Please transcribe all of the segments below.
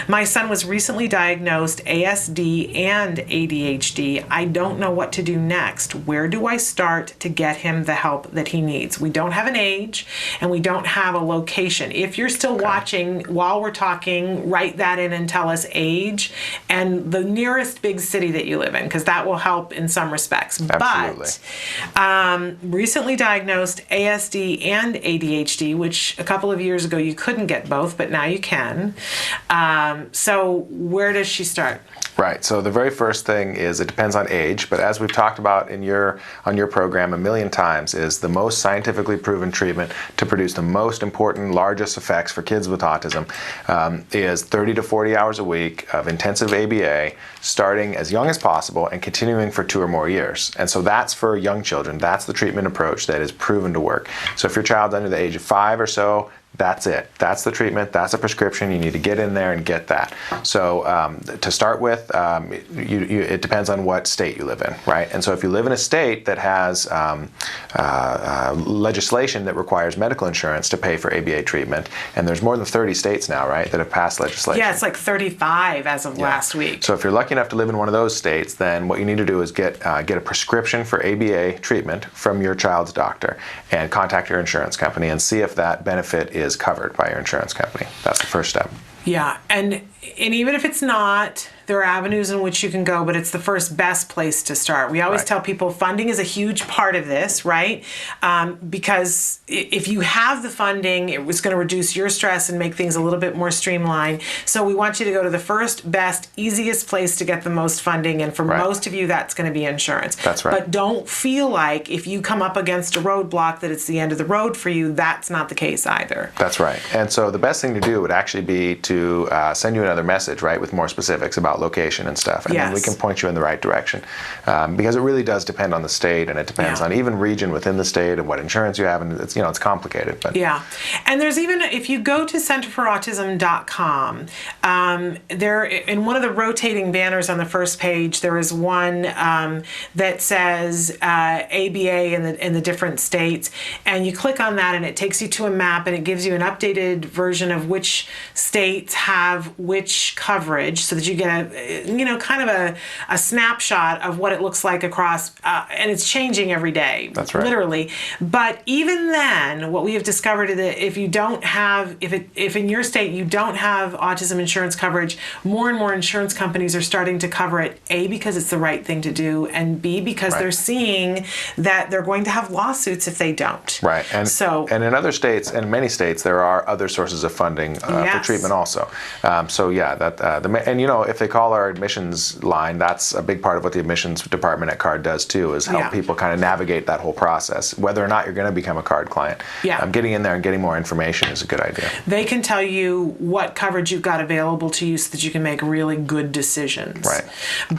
My son was recently diagnosed ASD and ADHD. I don't know what to do next. Where do I start to get him the help that he needs? We don't have an age and we don't have a location. If you're still watching while we're talking, write that in and tell us age and the nearest big city that you live in, because that will help in some respects. Absolutely. But recently diagnosed ASD and ADHD, which a couple of years ago you couldn't get both, but now you can. So where does she start? Right. So the very first thing is it depends on age, but as we've talked about on your program a million times, is the most scientifically proven treatment to produce the most important, largest effects for kids with autism is 30 to 40 hours a week of intensive ABA, starting as young as possible and continuing for 2 or more years. And so that's for young children. That's the treatment approach that is proven to work. So if your child's under the age of 5 or so, that's it. That's the treatment. That's a prescription. You need to get in there and get that. So to start with, it depends on what state you live in, right? And so if you live in a state that has legislation that requires medical insurance to pay for ABA treatment, and there's more than 30 states now, right, that have passed legislation. Yeah, it's like 35 as of last week. So if you're lucky enough to live in one of those states, then what you need to do is get a prescription for ABA treatment from your child's doctor and contact your insurance company and see if that benefit is covered by your insurance company. That's the first step. Yeah, and even if it's not, there are avenues in which you can go, but it's the first best place to start. We always tell people funding is a huge part of this, right? Because if you have the funding, it was going to reduce your stress and make things a little bit more streamlined. So we want you to go to the first, best, easiest place to get the most funding, and for most of you, that's going to be insurance. That's right. But don't feel like if you come up against a roadblock that it's the end of the road for you. That's not the case either. That's right. And so the best thing to do would actually be to send you another message, right, with more specifics about location and stuff, and then we can point you in the right direction, because it really does depend on the state, and it depends on even region within the state and what insurance you have, and it's it's complicated. But and there's even, if you go to centerforautism.com, there in one of the rotating banners on the first page, there is one that says ABA in the different states, and you click on that and it takes you to a map and it gives you an updated version of which states have which coverage, so that you get a kind of a snapshot of what it looks like across, and it's changing every day. That's right. Literally. But even then, what we have discovered is that if you don't have, if in your state you don't have autism insurance coverage, more and more insurance companies are starting to cover it, A, because it's the right thing to do, and B, because they're seeing that they're going to have lawsuits if they don't. Right. And in other states, and many states, there are other sources of funding for treatment also. If they call our admissions line, that's a big part of what the admissions department at CARD does too, is help people kind of navigate that whole process, whether or not you're going to become a CARD client. Getting in there and getting more information is a good idea. They can tell you what coverage you've got available to you so that you can make really good decisions. Right.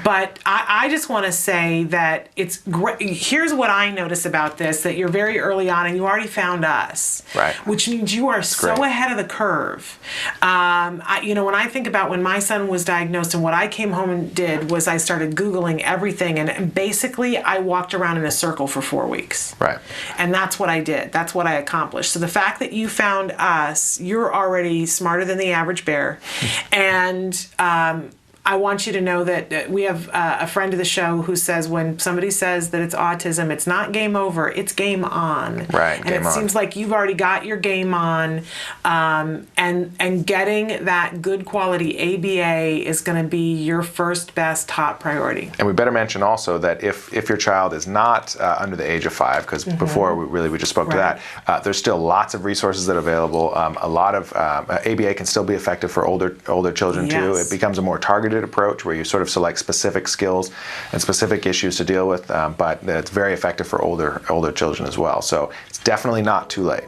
But I just want to say that it's great. Here's what I notice about this, that you're very early on and you already found us. Right. Which means you are so ahead of the curve. When I think about when my son was diagnosed and what I came home and did was I started Googling everything, and basically I walked around in a circle for 4 weeks. Right. And that's what I did. That's what I accomplished. So the fact that you found us, you're already smarter than the average bear. And I want you to know that we have a friend of the show who says when somebody says that it's autism, it's not game over, it's game on. Right, and it seems like you've already got your game on, and getting that good quality ABA is going to be your first, best, top priority. And we better mention also that if your child is not under the age of 5, because before we just spoke to that, there's still lots of resources that are available. A lot of ABA can still be effective for older children too. It becomes a more targeted approach where you sort of select specific skills and specific issues to deal with, but it's very effective for older children as well. So it's definitely not too late.